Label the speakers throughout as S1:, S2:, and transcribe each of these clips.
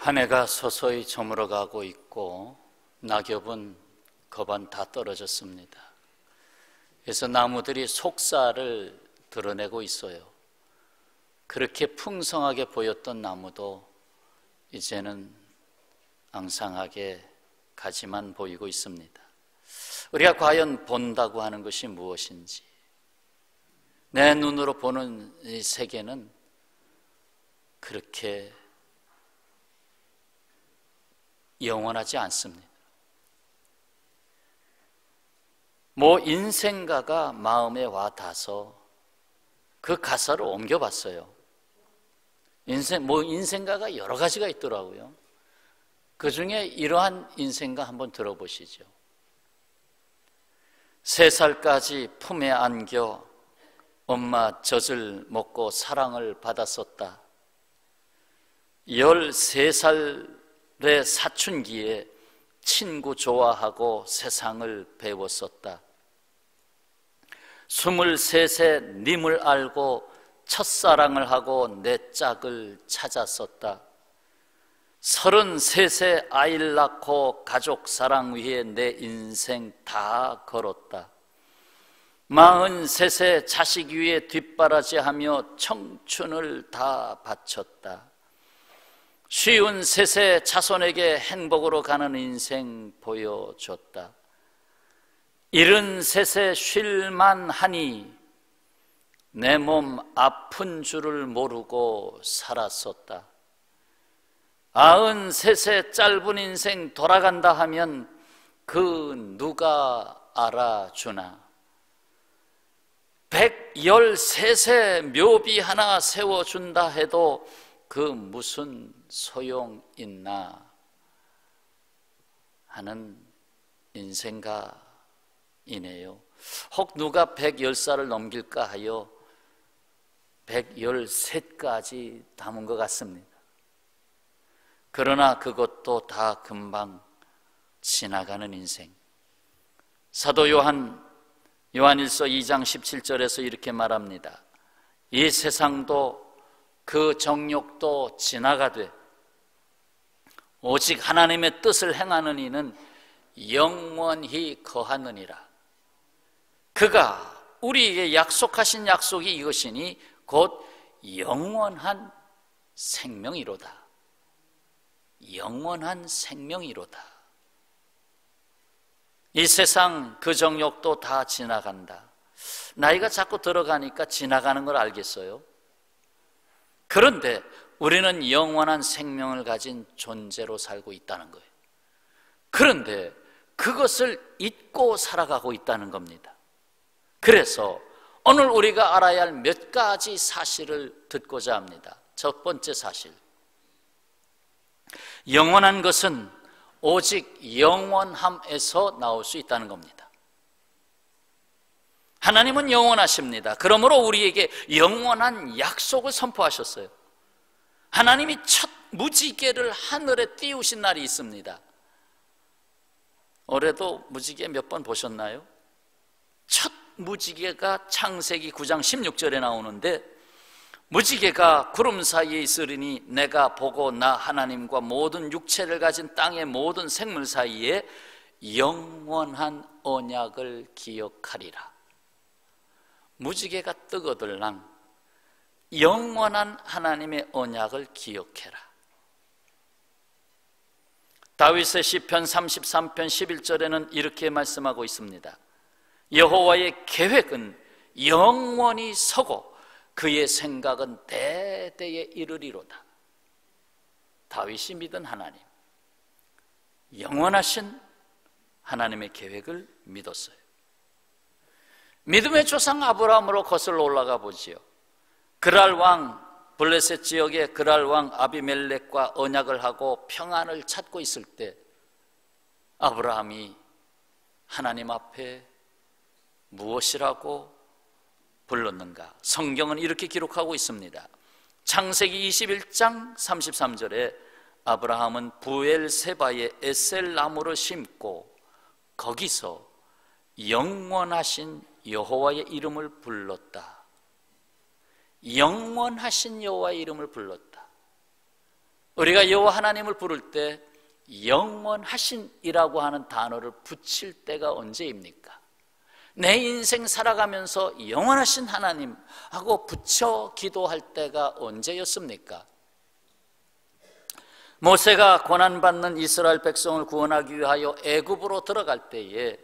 S1: 한 해가 서서히 저물어가고 있고 낙엽은 거반 다 떨어졌습니다. 그래서 나무들이 속살을 드러내고 있어요. 그렇게 풍성하게 보였던 나무도 이제는 앙상하게 가지만 보이고 있습니다. 우리가 과연 본다고 하는 것이 무엇인지, 내 눈으로 보는 이 세계는 그렇게 영원하지 않습니다. 모 인생가가 마음에 와 닿아서 그 가사를 옮겨봤어요. 인생가가 여러 가지가 있더라고요. 그 중에 이러한 인생가 한번 들어보시죠. 3살까지 품에 안겨 엄마 젖을 먹고 사랑을 받았었다. 13살의 사춘기에 친구 좋아하고 세상을 배웠었다. 23세 님을 알고 첫사랑을 하고 내 짝을 찾았었다. 33세 아이를 낳고 가족 사랑 위해 내 인생 다 걸었다. 43세 자식 위에 뒷바라지하며 청춘을 다 바쳤다. 53세 자손에게 행복으로 가는 인생 보여줬다. 73세 쉴만 하니 내 몸 아픈 줄을 모르고 살았었다. 93세 짧은 인생 돌아간다 하면 그 누가 알아주나. 113세 묘비 하나 세워준다 해도 그 무슨 소용 있나 하는 인생가이네요. 혹 누가 110살을 넘길까 하여 113까지 담은 것 같습니다. 그러나 그것도 다 금방 지나가는 인생. 사도 요한일서 2장 17절에서 이렇게 말합니다. 이 세상도 그 정욕도 지나가되 오직 하나님의 뜻을 행하는 이는 영원히 거하느니라. 그가 우리에게 약속하신 약속이 이것이니 곧 영원한 생명이로다. 영원한 생명이로다. 이 세상 그 정욕도 다 지나간다. 나이가 자꾸 들어가니까 지나가는 걸 알겠어요. 그런데 우리는 영원한 생명을 가진 존재로 살고 있다는 거예요. 그런데 그것을 잊고 살아가고 있다는 겁니다. 그래서 오늘 우리가 알아야 할 몇 가지 사실을 듣고자 합니다. 첫 번째 사실, 영원한 것은 오직 영원함에서 나올 수 있다는 겁니다. 하나님은 영원하십니다. 그러므로 우리에게 영원한 약속을 선포하셨어요. 하나님이 첫 무지개를 하늘에 띄우신 날이 있습니다. 올해도 무지개 몇 번 보셨나요? 첫 무지개가 창세기 9장 16절에 나오는데, 무지개가 구름 사이에 있으리니 내가 보고 나 하나님과 모든 육체를 가진 땅의 모든 생물 사이에 영원한 언약을 기억하리라. 무지개가 뜨거들랑 영원한 하나님의 언약을 기억해라. 다윗의 시편 33편 11절에는 이렇게 말씀하고 있습니다. 여호와의 계획은 영원히 서고 그의 생각은 대대에 이르리로다. 다윗이 믿은 하나님, 영원하신 하나님의 계획을 믿었어요. 믿음의 조상 아브라함으로 거슬러 올라가 보지요. 그랄 왕, 블레셋 지역의 그랄 왕 아비멜렉과 언약을 하고 평안을 찾고 있을 때 아브라함이 하나님 앞에 무엇이라고 불렀는가? 성경은 이렇게 기록하고 있습니다. 창세기 21장 33절에 아브라함은 부엘세바에 에셀 나무를 심고 거기서 영원하신 여호와의 이름을 불렀다. 영원하신 여호와의 이름을 불렀다. 우리가 여호와 하나님을 부를 때 영원하신이라고 하는 단어를 붙일 때가 언제입니까? 내 인생 살아가면서 영원하신 하나님하고 붙여 기도할 때가 언제였습니까? 모세가 고난받는 이스라엘 백성을 구원하기 위하여 애굽으로 들어갈 때에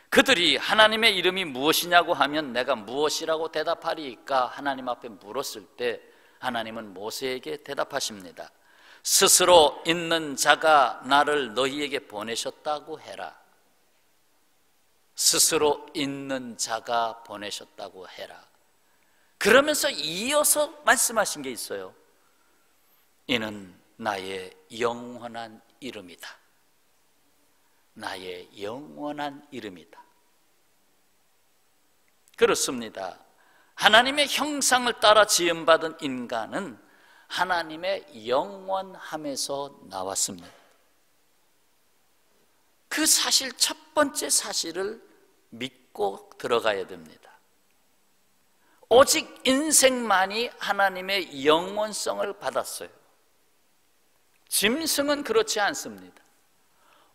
S1: 그들이 하나님의 이름이 무엇이냐고 하면 내가 무엇이라고 대답하리까 하나님 앞에 물었을 때 하나님은 모세에게 대답하십니다. 스스로 있는 자가 나를 너희에게 보내셨다고 해라. 스스로 있는 자가 보내셨다고 해라. 그러면서 이어서 말씀하신 게 있어요. 이는 나의 영원한 이름이다. 나의 영원한 이름이다. 그렇습니다. 하나님의 형상을 따라 지음받은 인간은 하나님의 영원함에서 나왔습니다. 그 사실, 첫 번째 사실을 믿고 들어가야 됩니다. 오직 인생만이 하나님의 영원성을 받았어요. 짐승은 그렇지 않습니다.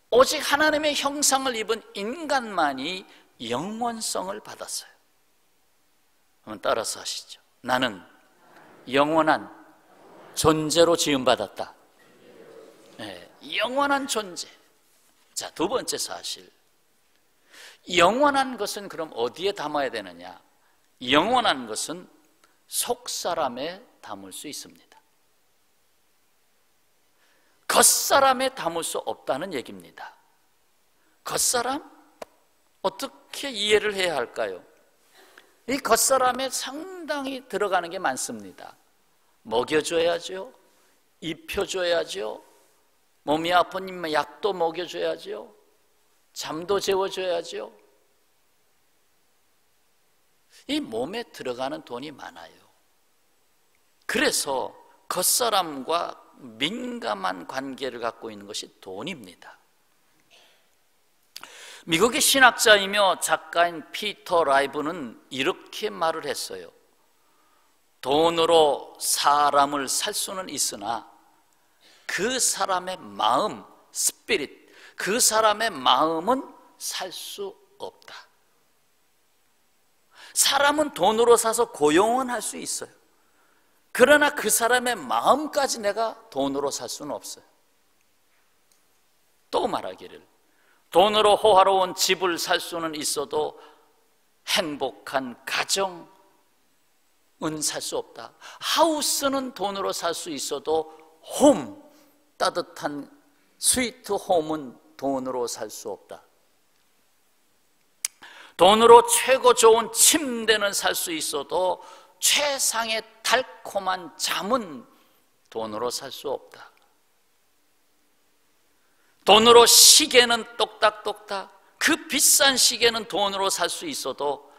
S1: 오직 하나님의 형상을 입은 인간만이 영원성을 받았어요. 한번 따라서 하시죠. 나는 영원한 존재로 지음받았다. 네, 영원한 존재. 자, 두 번째 사실. 영원한 것은 그럼 어디에 담아야 되느냐? 영원한 것은 속사람에 담을 수 있습니다. 겉사람에 담을 수 없다는 얘기입니다. 겉사람? 어떻게 이해를 해야 할까요? 이 겉사람에 상당히 들어가는 게 많습니다. 먹여줘야죠. 입혀줘야죠. 몸이 아프면 약도 먹여줘야죠. 잠도 재워줘야죠. 이 몸에 들어가는 돈이 많아요. 그래서 겉사람과 민감한 관계를 갖고 있는 것이 돈입니다. 미국의 신학자이며 작가인 피터 라이브는 이렇게 말을 했어요. 돈으로 사람을 살 수는 있으나 그 사람의 마음, 스피릿, 그 사람의 마음은 살 수 없다. 사람은 돈으로 사서 고용은 할 수 있어요. 그러나 그 사람의 마음까지 내가 돈으로 살 수는 없어요. 또 말하기를 돈으로 호화로운 집을 살 수는 있어도 행복한 가정은 살 수 없다. 하우스는 돈으로 살 수 있어도 홈, 따뜻한 스위트 홈은 돈으로 살 수 없다. 돈으로 최고 좋은 침대는 살 수 있어도 최상의 달콤한 잠은 돈으로 살 수 없다. 돈으로 시계는 똑딱똑딱, 그 비싼 시계는 돈으로 살 수 있어도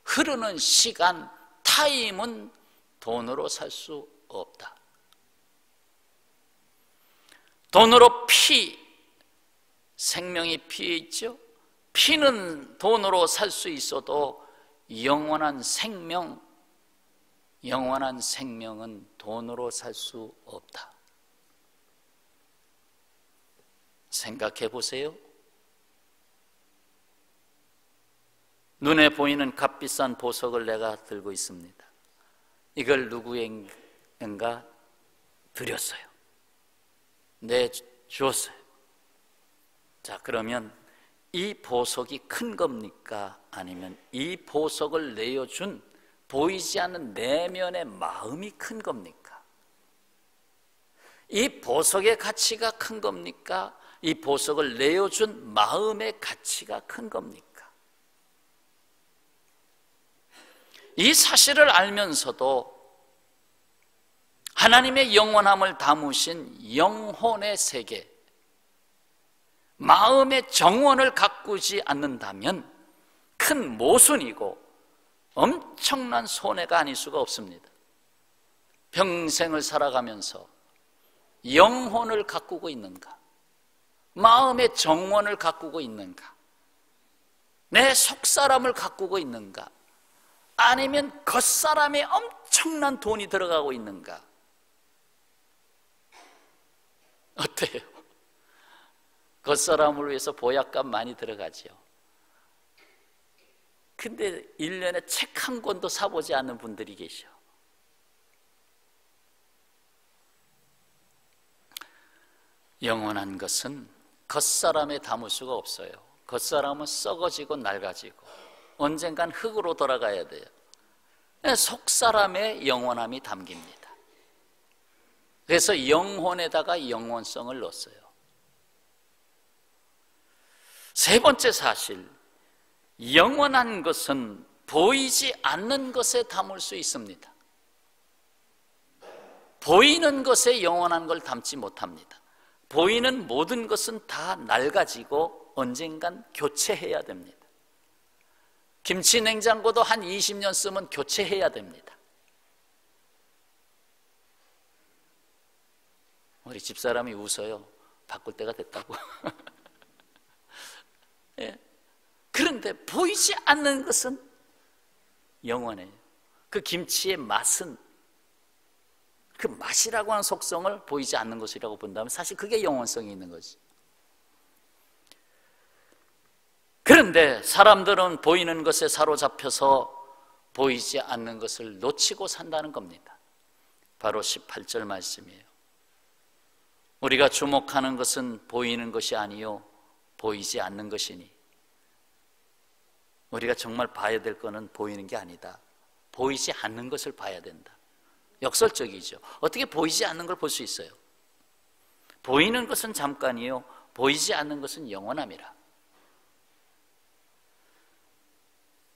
S1: 흐르는 시간, 타임은 돈으로 살 수 없다. 돈으로 피, 생명이 피에 있죠? 피는 돈으로 살 수 있어도 영원한 생명은 돈으로 살 수 없다. 생각해 보세요. 눈에 보이는 값비싼 보석을 내가 들고 있습니다. 이걸 누구인가 드렸어요. 내주었어요. 자, 그러면 이 보석이 큰 겁니까? 아니면 이 보석을 내어준 보이지 않는 내면의 마음이 큰 겁니까? 이 보석의 가치가 큰 겁니까? 이 보석을 내어준 마음의 가치가 큰 겁니까? 이 사실을 알면서도 하나님의 영원함을 담으신 영혼의 세계, 마음의 정원을 가꾸지 않는다면 큰 모순이고 엄청난 손해가 아닐 수가 없습니다. 평생을 살아가면서 영혼을 가꾸고 있는가? 마음의 정원을 가꾸고 있는가? 내 속사람을 가꾸고 있는가? 아니면 겉사람에 엄청난 돈이 들어가고 있는가? 어때요? 겉사람을 위해서 보약값 많이 들어가지요. 근데 1년에 책 한 권도 사보지 않는 분들이 계셔. 영원한 것은 겉사람에 담을 수가 없어요. 겉사람은 썩어지고 낡아지고 언젠간 흙으로 돌아가야 돼요. 속사람의 영원함이 담깁니다. 그래서 영혼에다가 영원성을 넣었어요. 세 번째 사실, 영원한 것은 보이지 않는 것에 담을 수 있습니다. 보이는 것에 영원한 걸 담지 못합니다. 보이는 모든 것은 다 낡아지고 언젠간 교체해야 됩니다. 김치 냉장고도 한 20년 쓰면 교체해야 됩니다. 우리 집사람이 웃어요. 바꿀 때가 됐다고. 예. 그런데 보이지 않는 것은 영원해요. 그 김치의 맛은, 그 맛이라고 하는 속성을 보이지 않는 것이라고 본다면 사실 그게 영원성이 있는 거지. 그런데 사람들은 보이는 것에 사로잡혀서 보이지 않는 것을 놓치고 산다는 겁니다. 바로 18절 말씀이에요. 우리가 주목하는 것은 보이는 것이 아니요 보이지 않는 것이니. 우리가 정말 봐야 될 거는 보이는 게 아니다. 보이지 않는 것을 봐야 된다. 역설적이죠. 어떻게 보이지 않는 걸 볼 수 있어요? 보이는 것은 잠깐이요 보이지 않는 것은 영원함이라.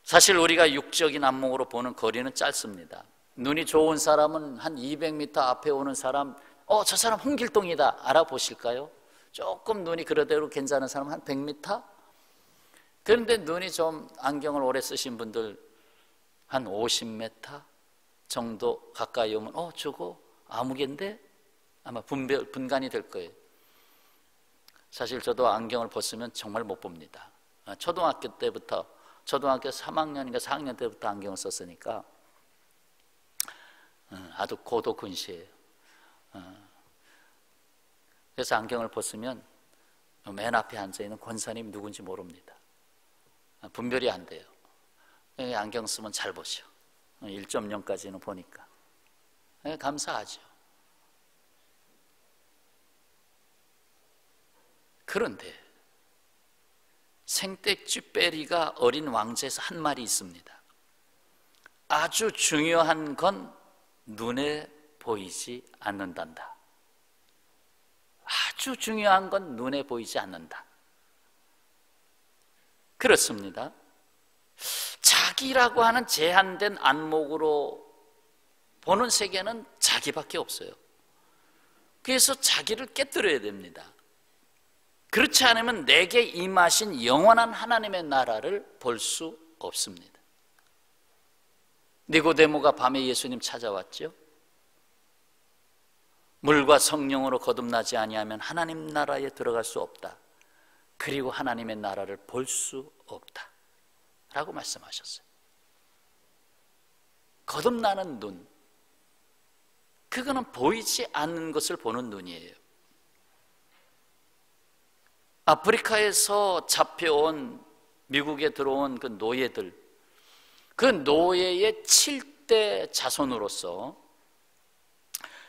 S1: 사실 우리가 육적인 안목으로 보는 거리는 짧습니다. 눈이 좋은 사람은 한 200m 앞에 오는 사람, 저 사람 홍길동이다 알아보실까요? 조금 눈이 그러대로 괜찮은 사람은 한 100m? 그런데 눈이 좀 안경을 오래 쓰신 분들 한 50m 정도 가까이 오면 저거 아무개인데? 아마 분간이 될 거예요. 사실 저도 안경을 벗으면 정말 못 봅니다. 초등학교 3학년인가 4학년 때부터 안경을 썼으니까 아주 고도근시예요. 그래서 안경을 벗으면 맨 앞에 앉아있는 권사님이 누군지 모릅니다. 분별이 안 돼요. 안경 쓰면 잘 보셔. 1.0까지는 보니까 감사하죠. 그런데 생떼쥐빼리가 어린 왕자에서 한 말이 있습니다. 아주 중요한 건 눈에 보이지 않는단다. 아주 중요한 건 눈에 보이지 않는다. 그렇습니다. 자기라고 하는 제한된 안목으로 보는 세계는 자기밖에 없어요. 그래서 자기를 깨뜨려야 됩니다. 그렇지 않으면 내게 임하신 영원한 하나님의 나라를 볼 수 없습니다. 니고데모가 밤에 예수님 찾아왔죠. 물과 성령으로 거듭나지 아니하면 하나님 나라에 들어갈 수 없다. 그리고 하나님의 나라를 볼 수 없다 라고 말씀하셨어요. 거듭나는 눈, 그거는 보이지 않는 것을 보는 눈이에요. 아프리카에서 잡혀온, 미국에 들어온 그 노예들, 그 노예의 7대 자손으로서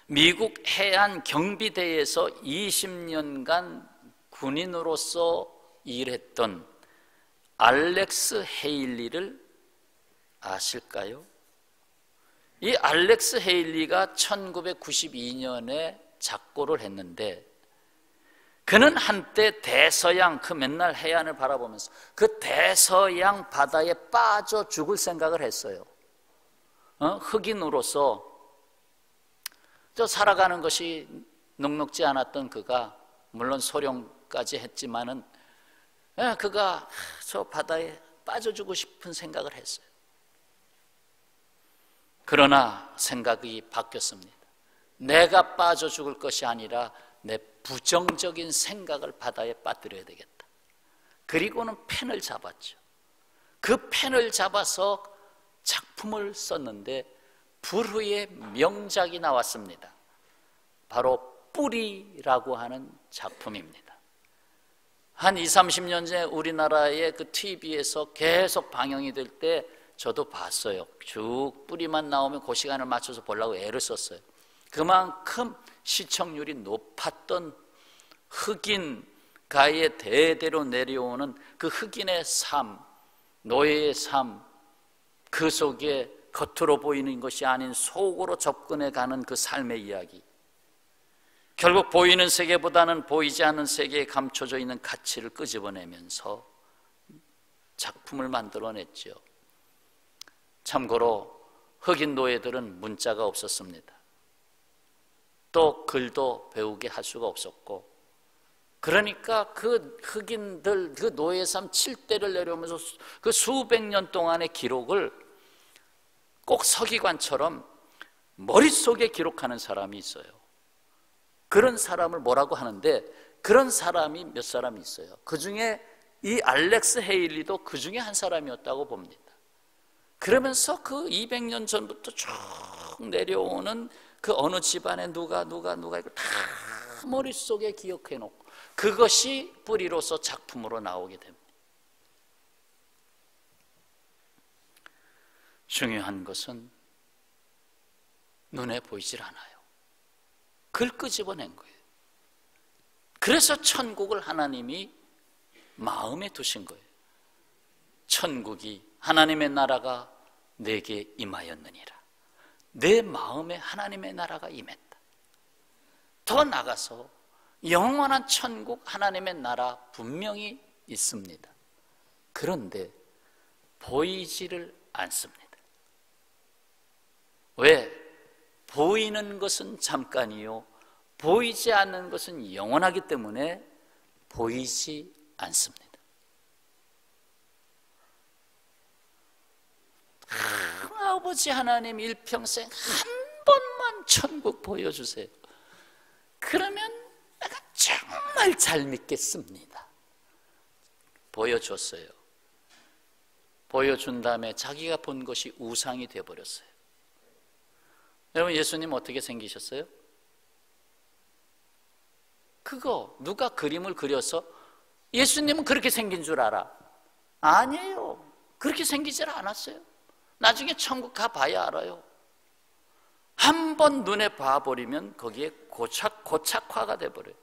S1: 미국 해안 경비대에서 20년간 군인으로서 일했던 알렉스 헤일리를 아실까요? 이 알렉스 헤일리가 1992년에 작고를 했는데, 그는 한때 대서양, 그 맨날 해안을 바라보면서 그 대서양 바다에 빠져 죽을 생각을 했어요. 흑인으로서 살아가는 것이 녹록지 않았던 그가, 물론 소령까지 했지만은 그가 저 바다에 빠져주고 싶은 생각을 했어요. 그러나 생각이 바뀌었습니다. 내가 빠져 죽을 것이 아니라 내 부정적인 생각을 바다에 빠뜨려야 되겠다. 그리고는 펜을 잡았죠. 그 펜을 잡아서 작품을 썼는데 불후의 명작이 나왔습니다. 바로 뿌리라고 하는 작품입니다. 한 20, 30년 전에 우리나라의 그 TV에서 계속 방영이 될 때 저도 봤어요. 쭉 뿌리만 나오면 그 시간을 맞춰서 보려고 애를 썼어요. 그만큼 시청률이 높았던 흑인 가에 대대로 내려오는 그 흑인의 삶, 노예의 삶, 그 속에 겉으로 보이는 것이 아닌 속으로 접근해가는 그 삶의 이야기, 결국 보이는 세계보다는 보이지 않는 세계에 감춰져 있는 가치를 끄집어내면서 작품을 만들어냈죠. 참고로 흑인 노예들은 문자가 없었습니다. 또 글도 배우게 할 수가 없었고, 그러니까 그 흑인들 그 노예 삶 칠대를 내려오면서 그 수백 년 동안의 기록을 꼭 서기관처럼 머릿속에 기록하는 사람이 있어요. 그런 사람을 뭐라고 하는데, 그런 사람이 몇 사람 있어요. 그 중에 이 알렉스 헤일리도 그 중에 한 사람이었다고 봅니다. 그러면서 그 200년 전부터 쭉 내려오는 그 어느 집안에 누가 이걸 다 머릿속에 기억해 놓고 그것이 뿌리로서 작품으로 나오게 됩니다. 중요한 것은 눈에 보이질 않아요. 그걸 끄집어낸 거예요. 그래서 천국을 하나님이 마음에 두신 거예요. 천국이, 하나님의 나라가 내게 임하였느니라. 내 마음에 하나님의 나라가 임했다. 더 나가서 영원한 천국, 하나님의 나라 분명히 있습니다. 그런데 보이지를 않습니다. 왜? 보이는 것은 잠깐이요, 보이지 않는 것은 영원하기 때문에 보이지 않습니다. 아버지 하나님 일평생 한 번만 천국 보여주세요. 그러면 내가 정말 잘 믿겠습니다. 보여줬어요. 보여준 다음에 자기가 본 것이 우상이 되어버렸어요. 여러분, 예수님 어떻게 생기셨어요? 그거 누가 그림을 그려서 예수님은 그렇게 생긴 줄 알아? 아니에요. 그렇게 생기질 않았어요. 나중에 천국 가봐야 알아요. 한 번 눈에 봐버리면 거기에 고착화가 돼버려요.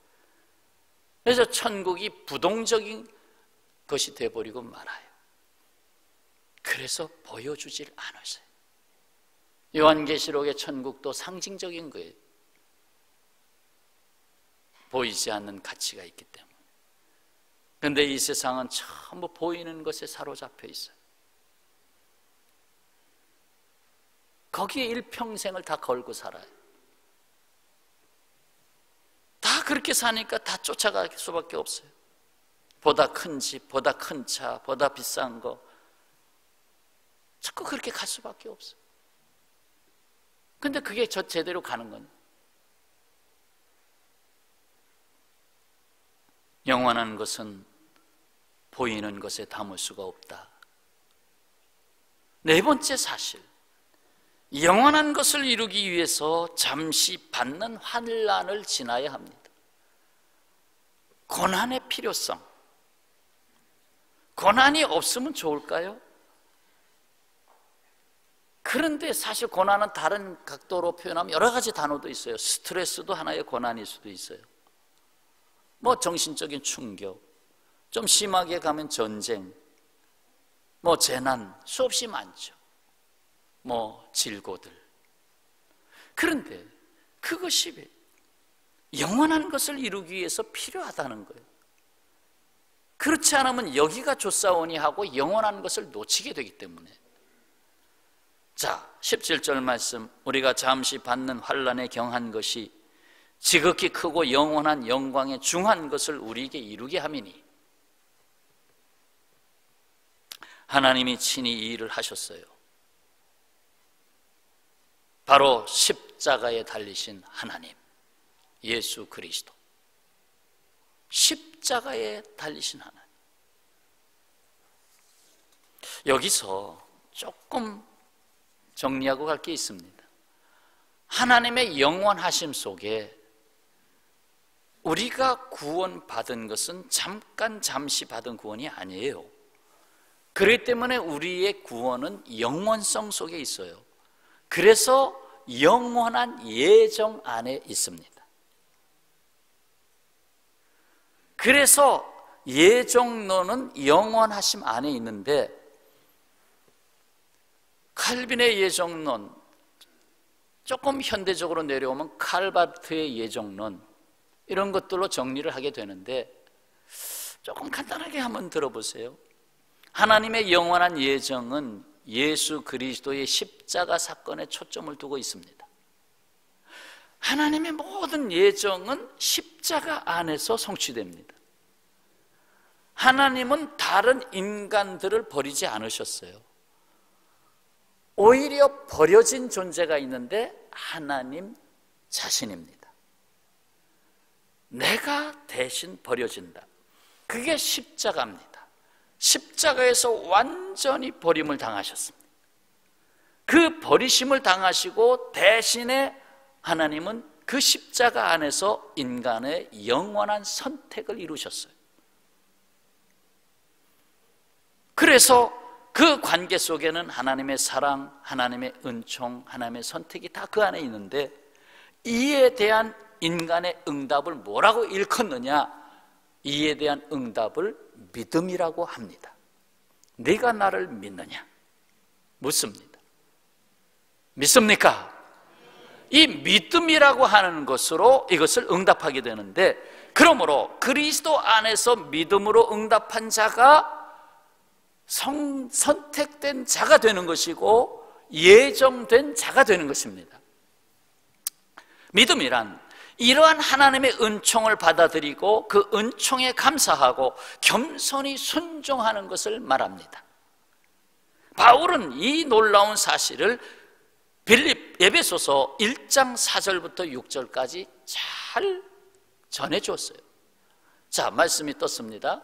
S1: 그래서 천국이 부동적인 것이 돼버리고 말아요. 그래서 보여주질 않았어요. 요한계시록의 천국도 상징적인 거예요. 보이지 않는 가치가 있기 때문에. 그런데 이 세상은 전부 보이는 것에 사로잡혀 있어요. 거기에 일평생을 다 걸고 살아요. 다 그렇게 사니까 다 쫓아갈 수밖에 없어요. 보다 큰 집, 보다 큰 차, 보다 비싼 거, 자꾸 그렇게 갈 수밖에 없어요. 근데 그게 제대로 가는 건, 영원한 것은 보이는 것에 담을 수가 없다. 네 번째 사실, 영원한 것을 이루기 위해서 잠시 받는 환난을 지나야 합니다. 고난의 필요성. 고난이 없으면 좋을까요? 그런데 사실 고난은 다른 각도로 표현하면 여러 가지 단어도 있어요. 스트레스도 하나의 고난일 수도 있어요. 뭐 정신적인 충격, 좀 심하게 가면 전쟁, 뭐 재난, 수없이 많죠. 뭐 질고들. 그런데 그것이 영원한 것을 이루기 위해서 필요하다는 거예요. 그렇지 않으면 여기가 좋사오니 하고 영원한 것을 놓치게 되기 때문에. 자, 17절 말씀, 우리가 잠시 받는 환난에 경한 것이 지극히 크고 영원한 영광에 중한 것을 우리에게 이루게 함이니. 하나님이 친히 이 일을 하셨어요. 바로 십자가에 달리신 하나님, 예수 그리스도. 십자가에 달리신 하나님. 여기서 조금 정리하고 갈 게 있습니다. 하나님의 영원하심 속에 우리가 구원받은 것은 잠시 받은 구원이 아니에요. 그렇기 때문에 우리의 구원은 영원성 속에 있어요. 그래서 영원한 예정 안에 있습니다. 그래서 예정론은 영원하심 안에 있는데, 칼빈의 예정론, 조금 현대적으로 내려오면 칼바르트의 예정론, 이런 것들로 정리를 하게 되는데, 조금 간단하게 한번 들어보세요. 하나님의 영원한 예정은 예수 그리스도의 십자가 사건에 초점을 두고 있습니다. 하나님의 모든 예정은 십자가 안에서 성취됩니다. 하나님은 다른 인간들을 버리지 않으셨어요. 오히려 버려진 존재가 있는데 하나님 자신입니다. 내가 대신 버려진다. 그게 십자가입니다. 십자가에서 완전히 버림을 당하셨습니다. 그 버리심을 당하시고 대신에 하나님은 그 십자가 안에서 인간의 영원한 선택을 이루셨어요. 그래서 그 관계 속에는 하나님의 사랑, 하나님의 은총, 하나님의 선택이 다 그 안에 있는데, 이에 대한 인간의 응답을 뭐라고 일컫느냐? 이에 대한 응답을 믿음이라고 합니다. 네가 나를 믿느냐? 묻습니다. 믿습니까? 이 믿음이라고 하는 것으로 이것을 응답하게 되는데, 그러므로 그리스도 안에서 믿음으로 응답한 자가 선택된 자가 되는 것이고 예정된 자가 되는 것입니다. 믿음이란 이러한 하나님의 은총을 받아들이고 그 은총에 감사하고 겸손히 순종하는 것을 말합니다. 바울은 이 놀라운 사실을 에베소서 1장 4절부터 6절까지 잘 전해주었어요. 자, 말씀이 떴습니다.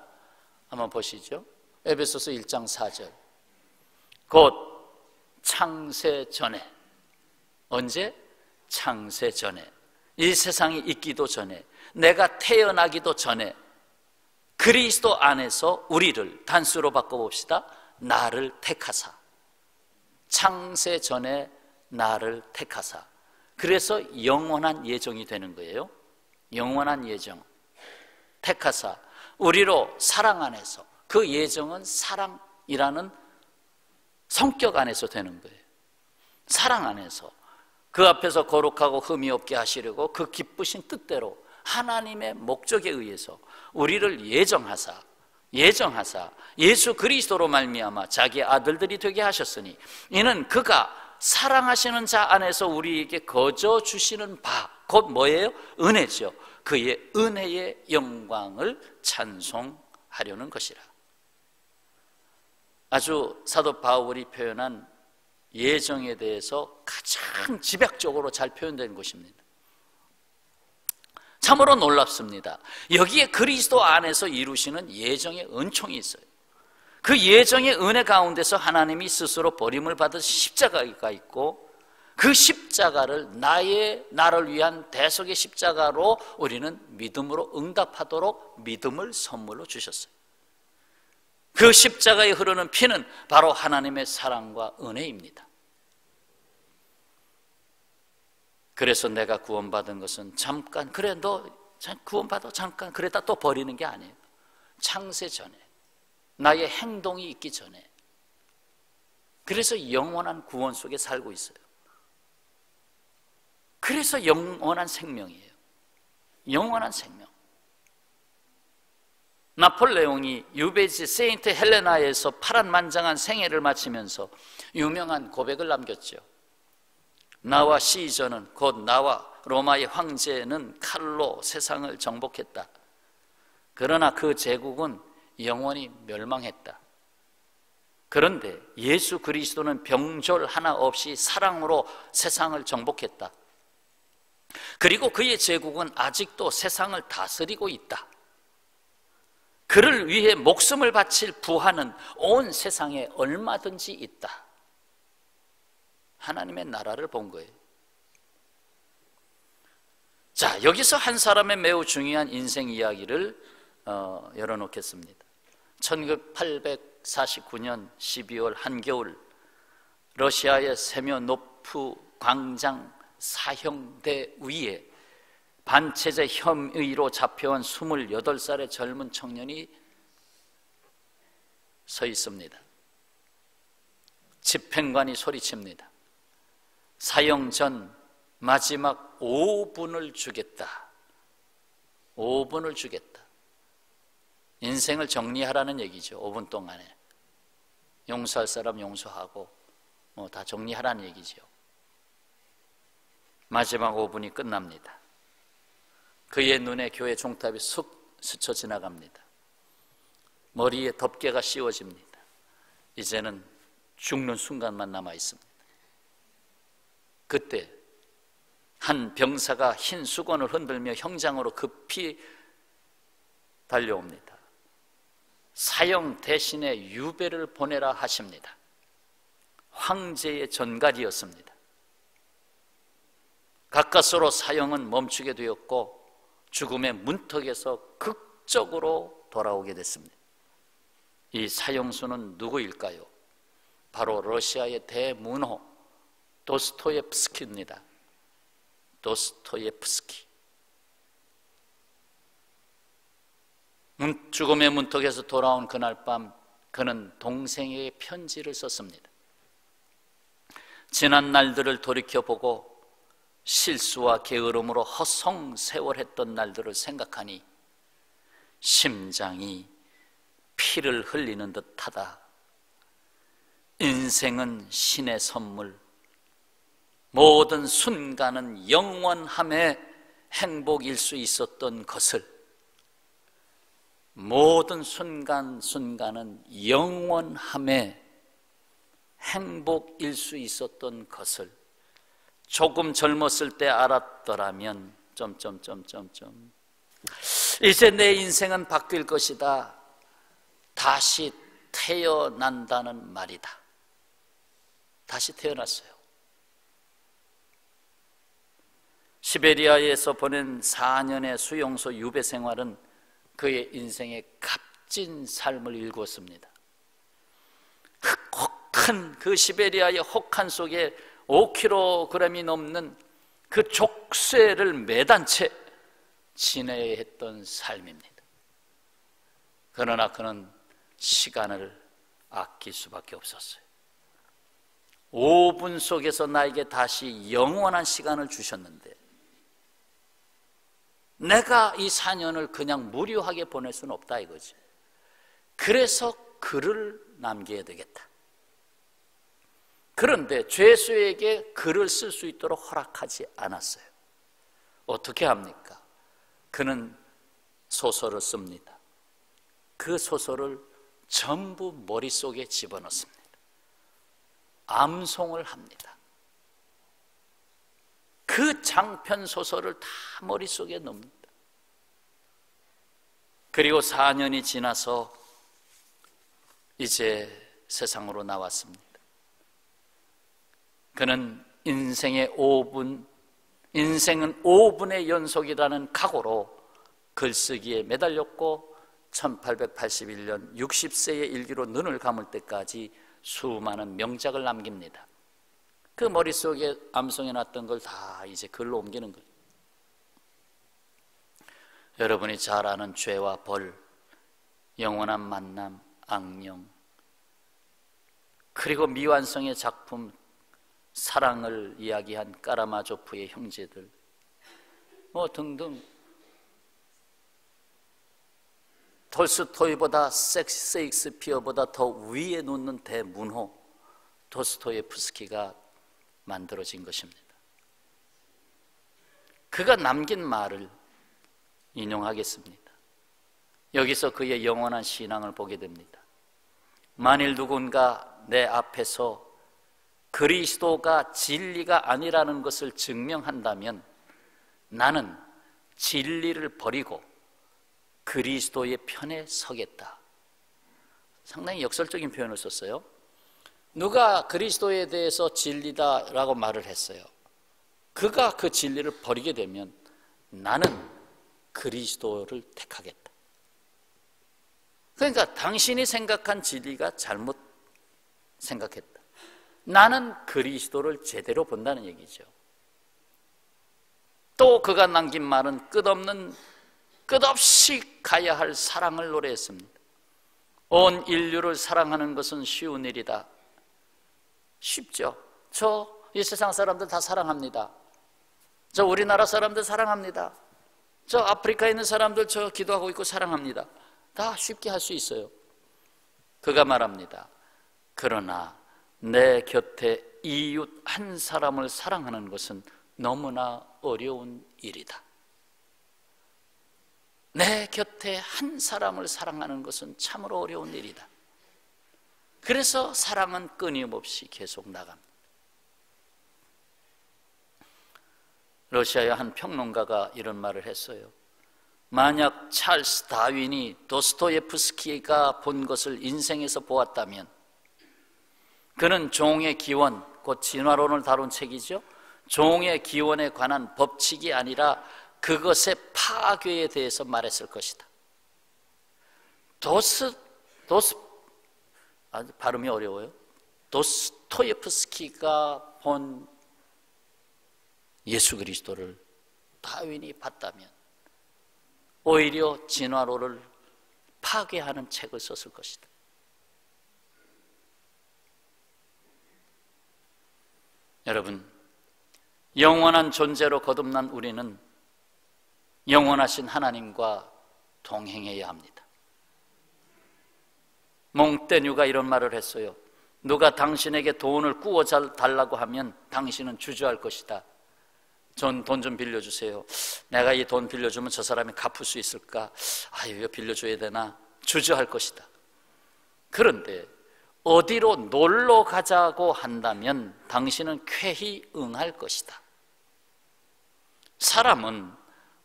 S1: 한번 보시죠. 에베소서 1장 4절. 곧 창세 전에, 언제? 창세 전에, 이 세상이 있기도 전에, 내가 태어나기도 전에 그리스도 안에서 우리를 단수로 바꿔봅시다. 나를 택하사. 창세 전에 나를 택하사. 그래서 영원한 예정이 되는 거예요. 영원한 예정. 택하사. 우리로 사랑 안에서, 그 예정은 사랑이라는 성격 안에서 되는 거예요. 사랑 안에서 그 앞에서 거룩하고 흠이 없게 하시려고 그 기쁘신 뜻대로 하나님의 목적에 의해서 우리를 예정하사 예수 그리스도로 말미암아 자기 아들들이 되게 하셨으니, 이는 그가 사랑하시는 자 안에서 우리에게 거저 주시는 바, 곧 뭐예요? 은혜죠. 그의 은혜의 영광을 찬송하려는 것이라. 아주 사도 바울이 표현한 예정에 대해서 가장 집약적으로 잘 표현된 것입니다. 참으로 놀랍습니다. 여기에 그리스도 안에서 이루시는 예정의 은총이 있어요. 그 예정의 은혜 가운데서 하나님이 스스로 버림을 받은 십자가가 있고, 그 십자가를 나를 위한 대속의 십자가로 우리는 믿음으로 응답하도록 믿음을 선물로 주셨어요. 그 십자가에 흐르는 피는 바로 하나님의 사랑과 은혜입니다. 그래서 내가 구원받은 것은 잠깐, 그래 너 구원받아 잠깐, 그랬다 또 버리는 게 아니에요. 창세 전에, 나의 행동이 있기 전에. 그래서 영원한 구원 속에 살고 있어요. 그래서 영원한 생명이에요. 영원한 생명. 나폴레옹이 유배지 세인트 헬레나에서 파란만장한 생애를 마치면서 유명한 고백을 남겼죠. 나와 시저는, 곧 나와 로마의 황제는 칼로 세상을 정복했다. 그러나 그 제국은 영원히 멸망했다. 그런데 예수 그리스도는 병졸 하나 없이 사랑으로 세상을 정복했다. 그리고 그의 제국은 아직도 세상을 다스리고 있다. 그를 위해 목숨을 바칠 부하는 온 세상에 얼마든지 있다. 하나님의 나라를 본 거예요. 자, 여기서 한 사람의 매우 중요한 인생 이야기를 열어놓겠습니다. 1849년 12월 한겨울, 러시아의 세면노프 광장 사형대 위에 반체제 혐의로 잡혀온 28살의 젊은 청년이 서 있습니다. 집행관이 소리칩니다. 사형 전 마지막 5분을 주겠다. 5분을 주겠다. 인생을 정리하라는 얘기죠. 5분 동안에 용서할 사람 용서하고 다 정리하라는 얘기죠. 마지막 5분이 끝납니다. 그의 눈에 교회 종탑이 쑥 스쳐 지나갑니다. 머리에 덮개가 씌워집니다. 이제는 죽는 순간만 남아 있습니다. 그때 한 병사가 흰 수건을 흔들며 형장으로 급히 달려옵니다. 사형 대신에 유배를 보내라 하십니다. 황제의 전갈이었습니다. 가까스로 사형은 멈추게 되었고 죽음의 문턱에서 극적으로 돌아오게 됐습니다. 이 사형수는 누구일까요? 바로 러시아의 대문호 도스토옙스키입니다. 도스토옙스키. 죽음의 문턱에서 돌아온 그날 밤 그는 동생에게 편지를 썼습니다. 지난 날들을 돌이켜보고 실수와 게으름으로 허송세월했던 날들을 생각하니 심장이 피를 흘리는 듯하다. 인생은 신의 선물, 모든 순간은 영원함의 행복일 수 있었던 것을, 모든 순간순간은 영원함의 행복일 수 있었던 것을 조금 젊었을 때 알았더라면 이제 내 인생은 바뀔 것이다. 다시 태어난다는 말이다. 다시 태어났어요. 시베리아에서 보낸 4년의 수용소 유배 생활은 그의 인생의 값진 삶을 일구었습니다. 혹한 그 시베리아의 혹한 속에 5kg이 넘는 그 족쇄를 매단 채 지내야 했던 삶입니다. 그러나 그는 시간을 아낄 수밖에 없었어요. 5분 속에서 나에게 다시 영원한 시간을 주셨는데 내가 이 4년을 그냥 무료하게 보낼 수는 없다 이거지. 그래서 글을 남겨야 되겠다. 그런데 죄수에게 글을 쓸 수 있도록 허락하지 않았어요. 어떻게 합니까? 그는 소설을 씁니다. 그 소설을 전부 머릿속에 집어넣습니다. 암송을 합니다. 그 장편 소설을 다 머릿속에 넣습니다. 그리고 4년이 지나서 이제 세상으로 나왔습니다. 그는 인생은 5분의 연속이라는 각오로 글쓰기에 매달렸고 1881년 60세의 일기로 눈을 감을 때까지 수많은 명작을 남깁니다. 그 머릿속에 암송해놨던 걸 다 이제 글로 옮기는 거예요. 여러분이 잘 아는 죄와 벌, 영원한 만남, 악령, 그리고 미완성의 작품 사랑을 이야기한 까라마조프의 형제들 등등, 톨스토이보다 세익스피어보다 더 위에 놓는 대문호 도스토옙스키가 만들어진 것입니다. 그가 남긴 말을 인용하겠습니다. 여기서 그의 영원한 신앙을 보게 됩니다. 만일 누군가 내 앞에서 그리스도가 진리가 아니라는 것을 증명한다면 나는 진리를 버리고 그리스도의 편에 서겠다. 상당히 역설적인 표현을 썼어요. 누가 그리스도에 대해서 진리다라고 말을 했어요. 그가 그 진리를 버리게 되면 나는 그리스도를 택하겠다. 그러니까 당신이 생각한 진리가 잘못 생각했다. 나는 그리스도를 제대로 본다는 얘기죠. 또 그가 남긴 말은 끝없이 가야 할 사랑을 노래했습니다. 온 인류를 사랑하는 것은 쉬운 일이다. 쉽죠. 저 이 세상 사람들 다 사랑합니다. 저 우리나라 사람들 사랑합니다. 저 아프리카에 있는 사람들 저 기도하고 있고 사랑합니다. 다 쉽게 할 수 있어요. 그가 말합니다. 그러나 내 곁에 이웃 한 사람을 사랑하는 것은 너무나 어려운 일이다. 내 곁에 한 사람을 사랑하는 것은 참으로 어려운 일이다. 그래서 사랑은 끊임없이 계속 나갑니다. 러시아의 한 평론가가 이런 말을 했어요. 만약 찰스 다윈이 도스토예프스키가 본 것을 인생에서 보았다면 그는 종의 기원, 곧 진화론을 다룬 책이죠. 종의 기원에 관한 법칙이 아니라 그것의 파괴에 대해서 말했을 것이다. 발음이 어려워요. 도스토예프스키가 본 예수 그리스도를 다윈이 봤다면 오히려 진화론을 파괴하는 책을 썼을 것이다. 여러분, 영원한 존재로 거듭난 우리는 영원하신 하나님과 동행해야 합니다. 몽테뉴가 이런 말을 했어요. 누가 당신에게 돈을 구워 달라고 하면 당신은 주저할 것이다. 돈 좀 빌려주세요. 내가 이 돈 빌려주면 저 사람이 갚을 수 있을까? 아유, 이거 빌려줘야 되나? 주저할 것이다. 그런데 어디로 놀러 가자고 한다면 당신은 쾌히 응할 것이다. 사람은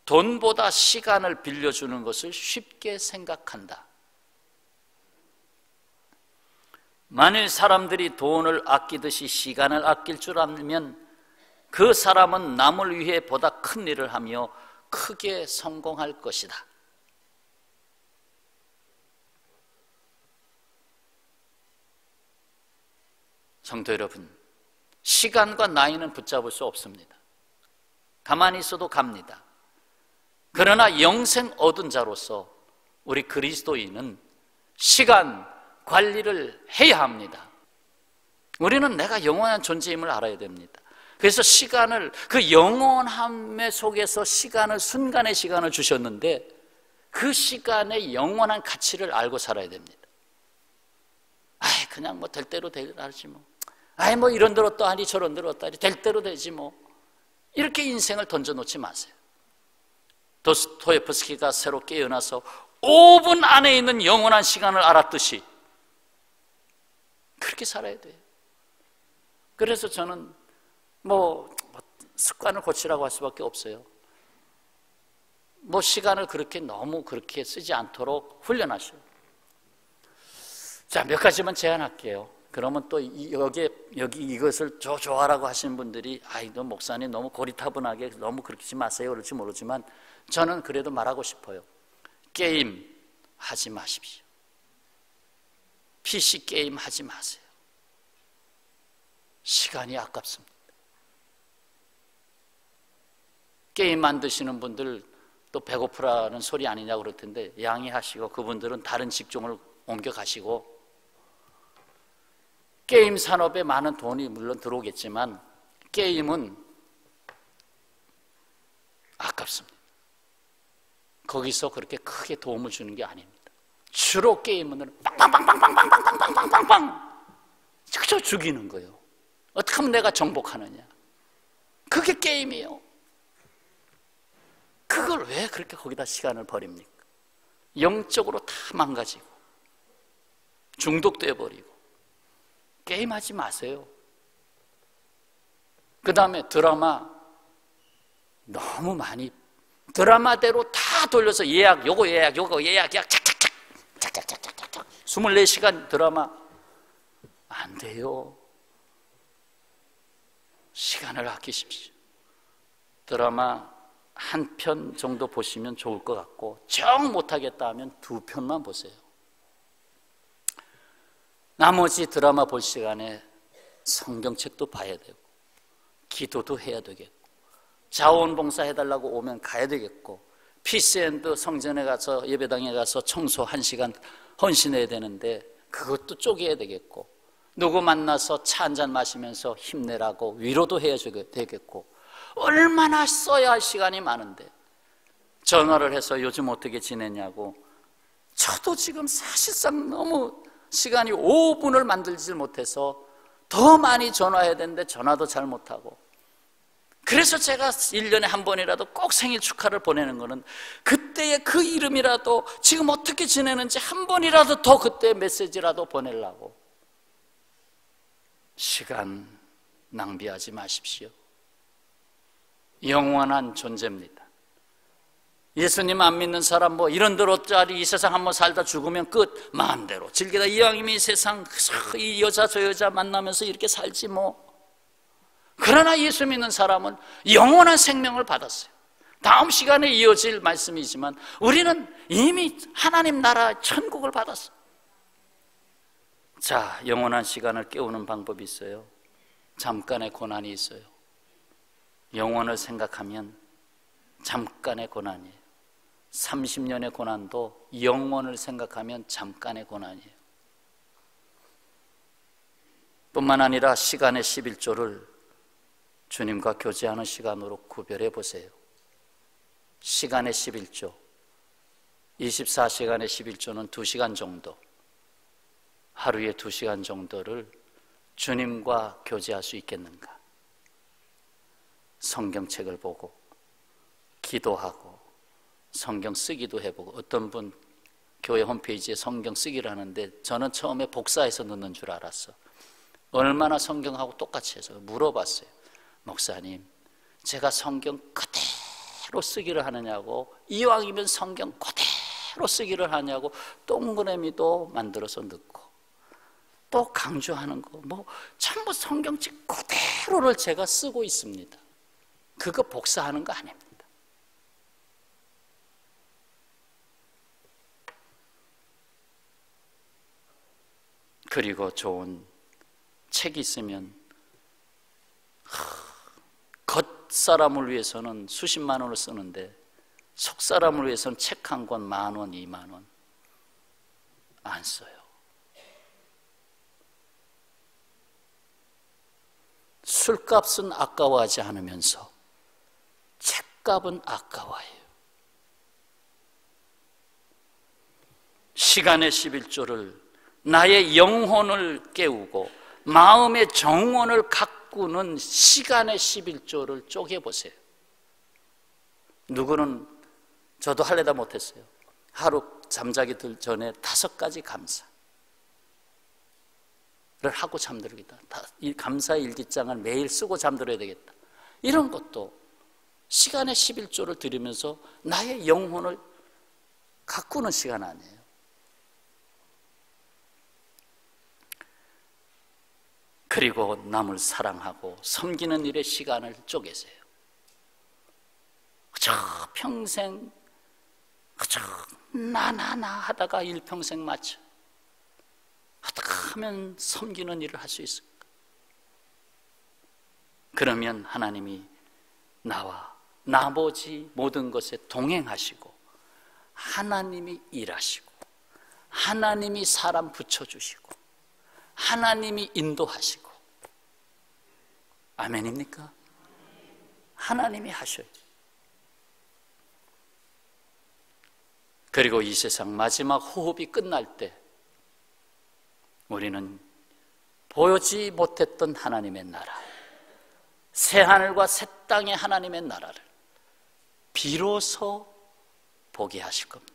S1: 돈보다 시간을 빌려주는 것을 쉽게 생각한다. 만일 사람들이 돈을 아끼듯이 시간을 아낄 줄 알면 그 사람은 남을 위해 보다 큰 일을 하며 크게 성공할 것이다. 성도 여러분, 시간과 나이는 붙잡을 수 없습니다. 가만히 있어도 갑니다. 그러나 영생 얻은 자로서 우리 그리스도인은 시간 관리를 해야 합니다. 우리는 내가 영원한 존재임을 알아야 됩니다. 그래서 시간을, 그 영원함의 속에서 시간을, 순간의 시간을 주셨는데 그 시간의 영원한 가치를 알고 살아야 됩니다. 아이, 그냥 뭐 될 대로 되지 뭐. 아이, 뭐 이런 대로 또 하니 저런 대로 또 하니 될 대로 되지 뭐. 이렇게 인생을 던져놓지 마세요. 도스토예프스키가 새로 깨어나서 5분 안에 있는 영원한 시간을 알았듯이 그렇게 살아야 돼요. 그래서 저는 뭐 습관을 고치라고 할 수밖에 없어요. 뭐 시간을 그렇게 너무 그렇게 쓰지 않도록 훈련하셔요. 자, 몇 가지만 제안할게요. 그러면 또 여기 이것을 좋아라고 하시는 분들이 아이, 너 목사님 너무 고리타분하게 너무 그렇게 하지 마세요 그럴지 모르지만 저는 그래도 말하고 싶어요. 게임 하지 마십시오. PC 게임 하지 마세요. 시간이 아깝습니다. 게임 만드시는 분들 또 배고프라는 소리 아니냐고 그럴 텐데 양해하시고 그분들은 다른 직종을 옮겨가시고 게임 산업에 많은 돈이 물론 들어오겠지만 게임은 아깝습니다. 거기서 그렇게 크게 도움을 주는 게 아닙니다. 주로 게임은 빵빵빵빵빵빵빵빵빵빵빵 그저 죽이는 거예요. 어떻게 하면 내가 정복하느냐. 그게 게임이에요. 그걸 왜 그렇게 거기다 시간을 버립니까? 영적으로 다 망가지고 중독돼 버리고. 게임하지 마세요. 그 다음에 드라마 너무 많이 드라마대로 다 돌려서 예약 요거 예약 착착착 24시간 드라마 안 돼요. 시간을 아끼십시오. 드라마 한 편 정도 보시면 좋을 것 같고, 정 못하겠다 하면 2편만 보세요. 나머지 드라마 볼 시간에 성경책도 봐야 되고, 기도도 해야 되겠고, 자원봉사 해달라고 오면 가야 되겠고, 피스앤드 성전에 가서 예배당에 가서 청소 1시간 헌신해야 되는데 그것도 쪼개야 되겠고, 누구 만나서 차 한잔 마시면서 힘내라고 위로도 해야 되겠고, 얼마나 써야 할 시간이 많은데, 전화를 해서 요즘 어떻게 지내냐고, 저도 지금 사실상 너무 시간이 5분을 만들지 못해서 더 많이 전화해야 되는데 전화도 잘 못하고, 그래서 제가 1년에 한 번이라도 꼭 생일 축하를 보내는 거는 그때의 그 이름이라도, 지금 어떻게 지내는지 한 번이라도 더 그때 메시지라도 보내려고. 시간 낭비하지 마십시오. 영원한 존재입니다. 예수님 안 믿는 사람 뭐 이런대로짜리 이 세상 한번 살다 죽으면 끝, 마음대로 즐기다 이왕이면 이 세상 이 여자 저 여자 만나면서 이렇게 살지 뭐. 그러나 예수 믿는 사람은 영원한 생명을 받았어요. 다음 시간에 이어질 말씀이지만 우리는 이미 하나님 나라 천국을 받았어요. 자, 영원한 시간을 깨우는 방법이 있어요. 잠깐의 고난이 있어요. 영원을 생각하면 잠깐의 고난이에요. 30년의 고난도 영원을 생각하면 잠깐의 고난이에요. 뿐만 아니라 시간의 11조를 주님과 교제하는 시간으로 구별해 보세요. 시간의 11조, 24시간의 11조는 2시간 정도, 하루에 2시간 정도를 주님과 교제할 수 있겠는가? 성경책을 보고 기도하고 성경 쓰기도 해보고, 어떤 분 교회 홈페이지에 성경 쓰기를 하는데 저는 처음에 복사해서 넣는 줄 알았어. 얼마나 성경하고 똑같이 해서 물어봤어요. 목사님, 제가 성경 그대로 쓰기를 하느냐고, 이왕이면 성경 그대로 쓰기를 하냐고, 동그라미도 만들어서 넣고 또 강조하는 거 뭐 전부 성경책 그대로를 제가 쓰고 있습니다. 그거 복사하는 거 아닙니다. 그리고 좋은 책이 있으면 겉사람을 위해서는 수십만 원을 쓰는데 속사람을 위해서는 책 한 권 10,000원, 20,000원 안 써요. 술값은 아까워하지 않으면서 책값은 아까워해요. 시간의 11조를, 나의 영혼을 깨우고 마음의 정원을 가꾸는 시간의 11조를 쪼개보세요. 누구는, 저도 하려다 못했어요. 하루 잠자기 전에 5가지 감사를 하고 잠들겠다. 이 감사의 일기장을 매일 쓰고 잠들어야 되겠다. 이런 것도 시간의 11조를 들으면서 나의 영혼을 가꾸는 시간 아니에요. 그리고 남을 사랑하고 섬기는 일에 시간을 쪼개세요. 그저 평생 그저 나나나 하다가 일평생 마쳐 어떻게 하면 섬기는 일을 할 수 있을까? 그러면 하나님이 나와 나머지 모든 것에 동행하시고 하나님이 일하시고 하나님이 사람 붙여주시고 하나님이 인도하시고, 아멘입니까? 하나님이 하셔요. 그리고 이 세상 마지막 호흡이 끝날 때 우리는 보지 못했던 하나님의 나라, 새하늘과 새 땅의 하나님의 나라를 비로소 보게 하실 겁니다.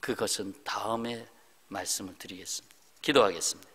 S1: 그것은 다음에 말씀을 드리겠습니다. 기도하겠습니다.